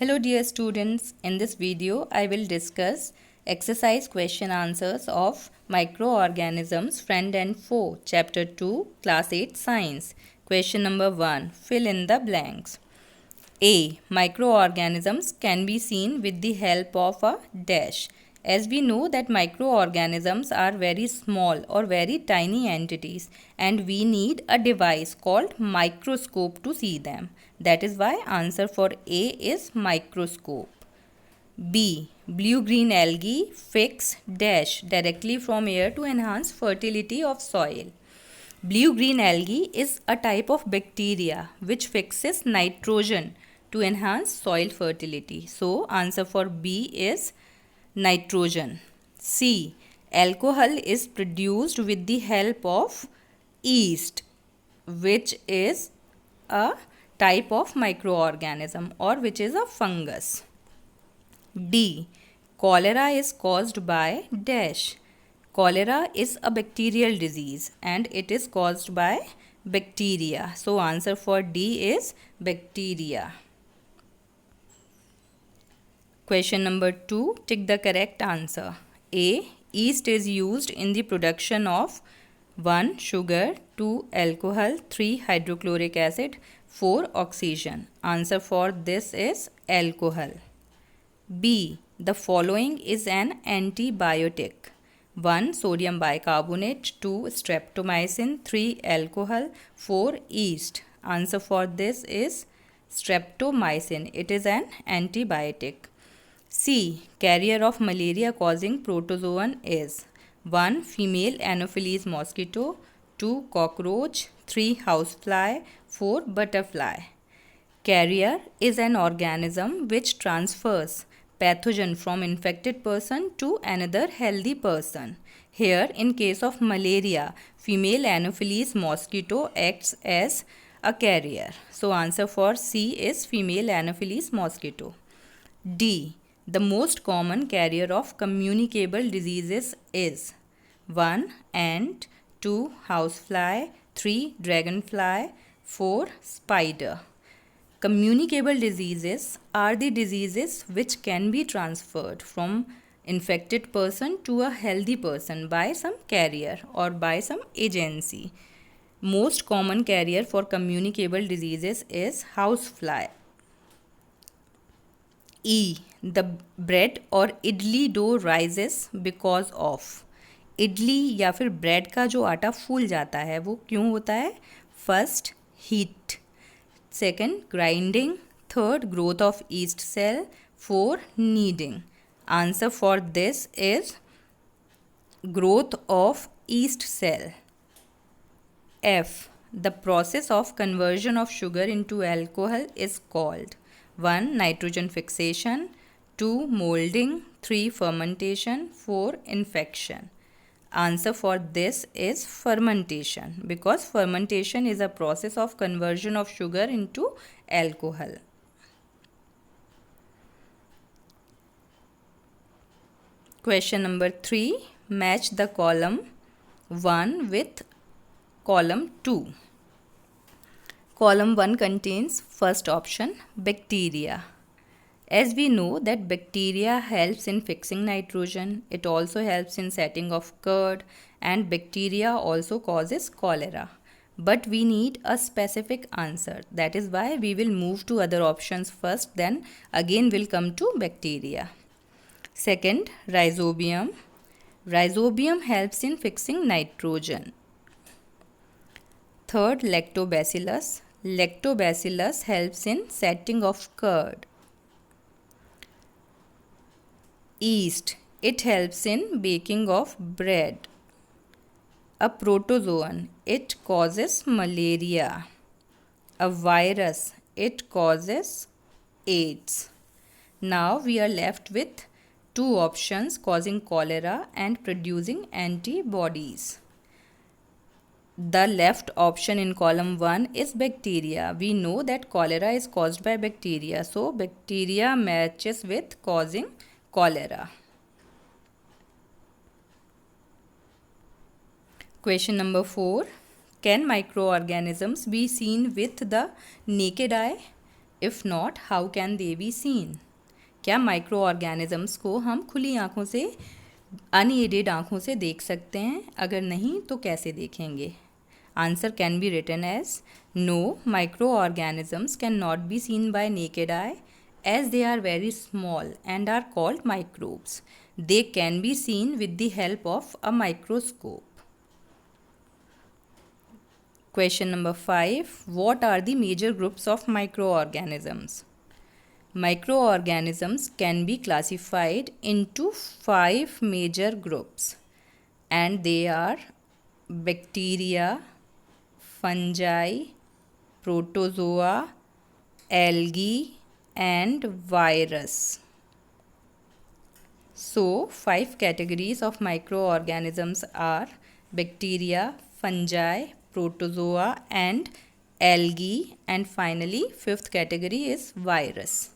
Hello dear students, in this video I will discuss exercise question answers of Microorganisms Friend and Foe, Chapter 2, Class 8 Science. Question number 1. Fill in the blanks. A. Microorganisms can be seen with the help of a dash. As we know that microorganisms are very small or very tiny entities and we need a device called microscope to see them. That is why answer for A is microscope. B. Blue-green algae fix dash directly from air to enhance fertility of soil. Blue-green algae is a type of bacteria which fixes nitrogen to enhance soil fertility. So, answer for B is nitrogen. C. Alcohol is produced with the help of yeast, which is a type of microorganism or which is a fungus. D. Cholera is caused by dash. Cholera is a bacterial disease and it is caused by bacteria. So answer for D is bacteria. Question number 2. Tick the correct answer. A. Yeast is used in the production of 1. Sugar, 2. Alcohol, 3. Hydrochloric acid, 4. Oxygen. Answer for this is alcohol. B. The following is an antibiotic. 1. Sodium bicarbonate, 2. Streptomycin, 3. Alcohol, 4. Yeast. Answer for this is streptomycin. It is an antibiotic. C. Carrier of malaria causing protozoan is 1. Female Anopheles mosquito, 2. Cockroach, 3. Housefly, 4. Butterfly. Carrier is an organism which transfers pathogen from infected person to another healthy person. Here, in case of malaria, female Anopheles mosquito acts as a carrier. So, answer for C is female Anopheles mosquito. D. The most common carrier of communicable diseases is 1. Ant, 2. Housefly, 3. Dragonfly, 4. Spider. Communicable diseases are the diseases which can be transferred from infected person to a healthy person by some carrier or by some agency. Most common carrier for communicable diseases is housefly. E. The bread और idli dough rises because of. Idli या फिर bread का जो आटा फूल जाता है वो क्यों होता है? First, heat. Second, grinding. Third, growth of yeast cell. 4. Kneading. Answer for this is growth of yeast cell. F. The process of conversion of sugar into alcohol is called 1. Nitrogen fixation, 2. Molding, 3. Fermentation, 4. Infection. Answer for this is fermentation because fermentation is a process of conversion of sugar into alcohol. Question number 3. Match the column 1 with column 2. Column 1 contains first option bacteria. As we know that bacteria helps in fixing nitrogen, it also helps in setting of curd and bacteria also causes cholera. But we need a specific answer. That is why we will move to other options first, then again we'll come to bacteria. Second, rhizobium. Rhizobium helps in fixing nitrogen. Third, lactobacillus. Lactobacillus helps in setting of curd. Yeast. It helps in baking of bread. A protozoan. It causes malaria. A virus. It causes AIDS. Now we are left with two options causing cholera and producing antibodies. The left option in column 1 is bacteria. We know that cholera is caused by bacteria. So, bacteria matches with causing cholera. Question number 4. Can microorganisms be seen with the naked eye? If not how can they be seen? क्या micro organisms को हम खुली आँखों से, unaided आँखों से देख सकते हैं? अगर नहीं तो कैसे देखेंगे? Answer can be written as no, micro organisms can not be seen by naked eye as they are very small and are called microbes. They can be seen with the help of a microscope. Question number 5. What are the major groups of microorganisms? Microorganisms can be classified into 5 major groups, and they are bacteria, fungi, protozoa, algae, and virus. So 5 categories of microorganisms are bacteria, fungi, protozoa, and algae, and finally 5th category is virus.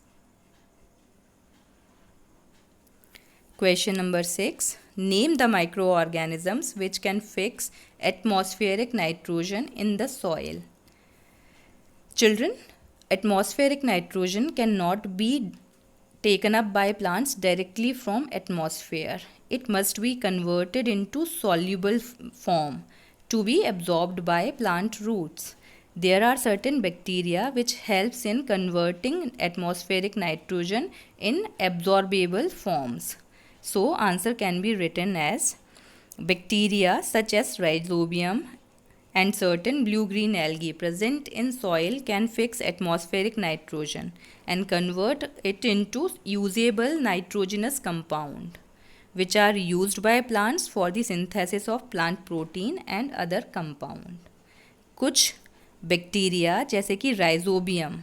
Question number 6. Name the microorganisms which can fix atmospheric nitrogen in the soil. Children, atmospheric nitrogen cannot be taken up by plants directly from atmosphere. It must be converted into soluble form to be absorbed by plant roots. There are certain bacteria which helps in converting atmospheric nitrogen in absorbable forms. So answer can be written as bacteria such as Rhizobium and certain blue-green algae present in soil can fix atmospheric nitrogen and convert it into usable nitrogenous compound, which are used by plants for the synthesis of plant protein and other compound. कुछ bacteria जैसे कि rhizobium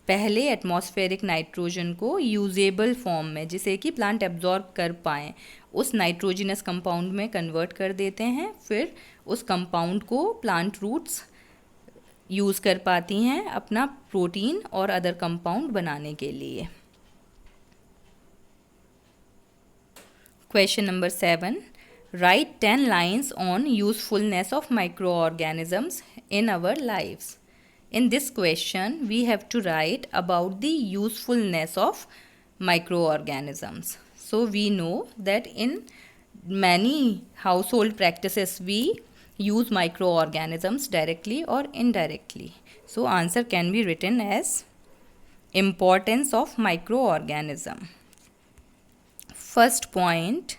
पहले atmospheric nitrogen को usable form में, जिसे कि plant absorb कर पाएँ, उस नाइट्रोजिनस कंपाउंड में कन्वर्ट कर देते हैं. फिर उस कंपाउंड को प्लांट रूट्स यूज़ कर पाती हैं अपना प्रोटीन और अदर कंपाउंड बनाने के लिए. Question number 7. Write 10 lines on usefulness of microorganisms in our lives. In this question, we have to write about the usefulness of microorganisms. So we know that in many household practices we use microorganisms directly or indirectly. So answer can be written as importance of microorganism. First point,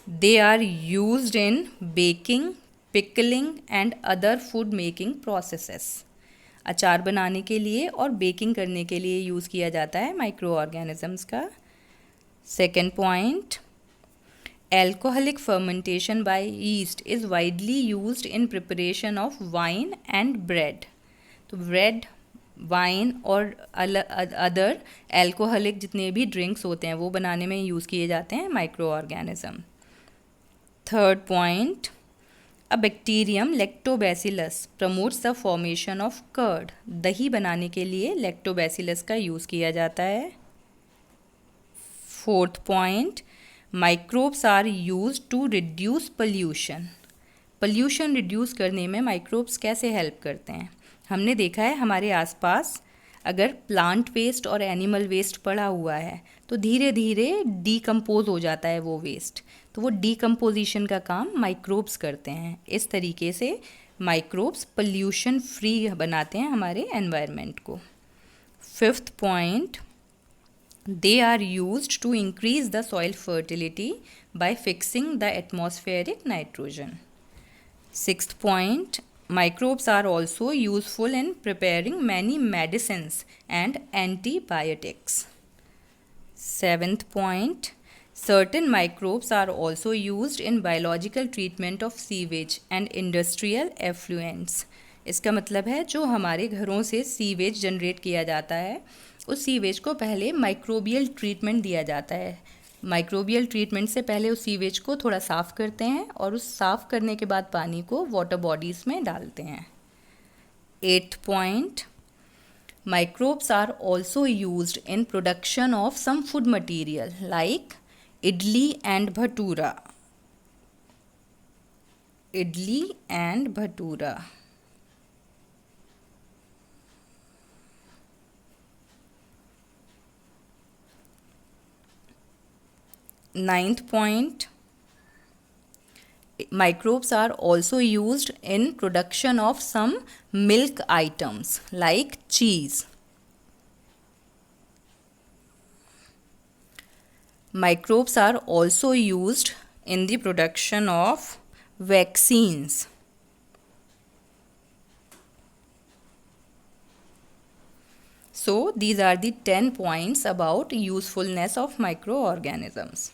they are used in baking, pickling and other food making processes. अचार बनाने के लिए और baking करने के लिए use किया जाता है माइक्रो ऑर्गेनिजम्स का. Second point, alcoholic fermentation by yeast is widely used in preparation of wine and bread. तो ब्रेड, वाइन और अदर एल्कोहलिक जितने भी ड्रिंक्स होते हैं वो बनाने में यूज़ किए जाते हैं micro organism. Third point, a bacterium lactobacillus promotes the formation of curd. दही बनाने के लिए लैक्टोबैसिलस का यूज़ किया जाता है. Fourth point, microbes are use to reduce pollution. Pollution reduce करने में माइक्रोब्स कैसे हेल्प करते हैं? हमने देखा है हमारे आसपास अगर प्लांट वेस्ट और एनिमल वेस्ट पड़ा हुआ है तो धीरे धीरे डीकम्पोज हो जाता है वो वेस्ट. तो वो डीकम्पोजिशन का काम माइक्रोब्स करते हैं. इस तरीके से माइक्रोब्स पॉल्यूशन फ्री बनाते हैं हमारे एनवायरनमेंट को. Fifth point, they are used to increase the soil fertility by fixing the atmospheric nitrogen. Sixth point, microbes are also useful in preparing many medicines and antibiotics. Seventh point, certain microbes are also used in biological treatment of sewage and industrial effluents. इसका मतलब है जो हमारे घरों से sewage generate किया जाता है उस सीवेज को पहले माइक्रोबियल ट्रीटमेंट दिया जाता है. माइक्रोबियल ट्रीटमेंट से पहले उस सीवेज को थोड़ा साफ़ करते हैं और उस साफ़ करने के बाद पानी को वाटर बॉडीज़ में डालते हैं. Eighth point, microbes are also used in production of some food material like idli and bhatura. Idli and bhatura. Ninth point, microbes are also used in production of some milk items like cheese. Microbes are also used in the production of vaccines. So these are the 10 points about usefulness of microorganisms.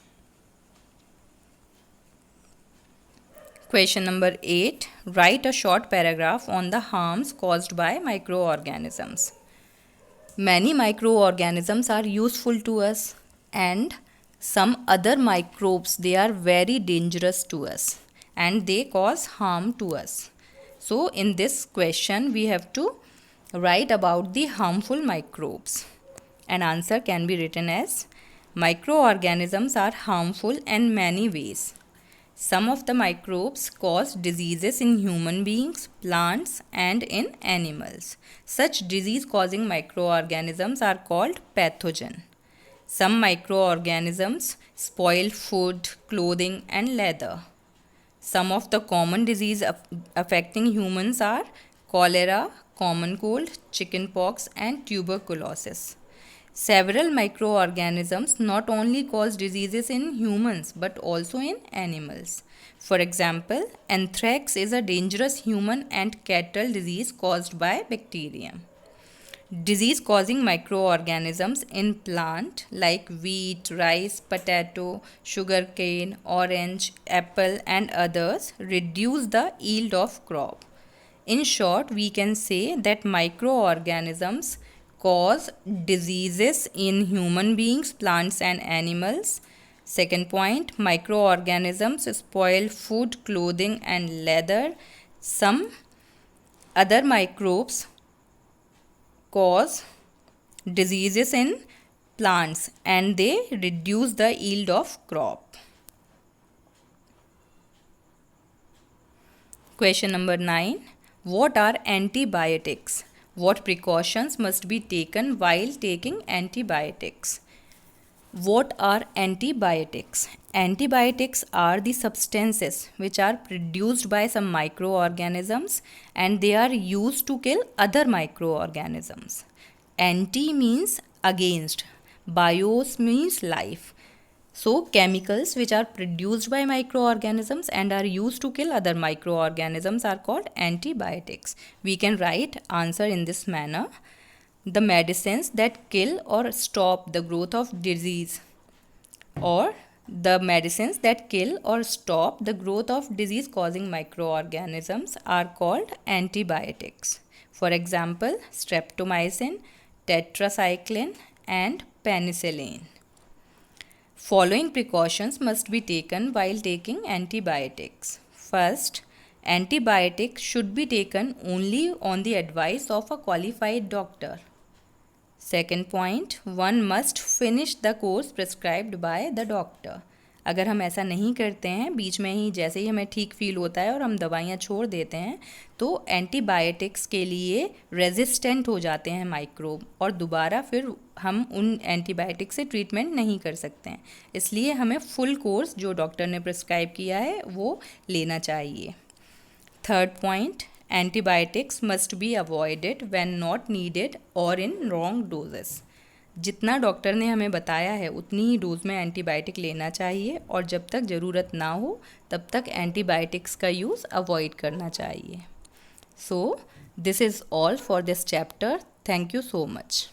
Question number 8. Write a short paragraph on the harms caused by microorganisms. Many microorganisms are useful to us, and some other microbes, they are very dangerous to us and they cause harm to us. So in this question we have to write about the harmful microbes. An answer can be written as microorganisms are harmful in many ways. Some of the microbes cause diseases in human beings, plants, and in animals. Such disease-causing microorganisms are called pathogen. Some microorganisms spoil food, clothing, and leather. Some of the common diseases affecting humans are cholera, common cold, chickenpox, and tuberculosis. Several microorganisms not only cause diseases in humans but also in animals. For example, anthrax is a dangerous human and cattle disease caused by bacterium. Disease causing microorganisms in plant like wheat, rice, potato, sugarcane, orange, apple and others reduce the yield of crop. In short, we can say that microorganisms cause diseases in human beings, plants and animals. Second point, microorganisms spoil food, clothing and leather. Some other microbes cause diseases in plants and they reduce the yield of crop. Question number 9. What are antibiotics? What precautions must be taken while taking antibiotics? What are antibiotics? Antibiotics are the substances which are produced by some microorganisms and they are used to kill other microorganisms. Anti means against, bios means life. So chemicals which are produced by microorganisms and are used to kill other microorganisms are called antibiotics. We can write answer in this manner. The medicines that kill or stop the growth of disease, or the medicines that kill or stop the growth of disease causing microorganisms are called antibiotics. For example, streptomycin, tetracycline and penicillin. Following precautions must be taken while taking antibiotics. First, antibiotics should be taken only on the advice of a qualified doctor. Second point, one must finish the course prescribed by the doctor. अगर हम ऐसा नहीं करते हैं, बीच में ही जैसे ही हमें ठीक फील होता है और हम दवाइयाँ छोड़ देते हैं तो एंटीबायोटिक्स के लिए रेजिस्टेंट हो जाते हैं माइक्रोब और दोबारा फिर हम उन एंटीबायोटिक से ट्रीटमेंट नहीं कर सकते हैं. इसलिए हमें फुल कोर्स जो डॉक्टर ने प्रिस्क्राइब किया है वो लेना चाहिए. Third point, antibiotics must be avoided when not needed or in wrong doses. जितना डॉक्टर ने हमें बताया है उतनी ही डोज में एंटीबायोटिक लेना चाहिए और जब तक ज़रूरत ना हो तब तक एंटीबायोटिक्स का यूज़ अवॉइड करना चाहिए. So this is all for this chapter. Thank you so much.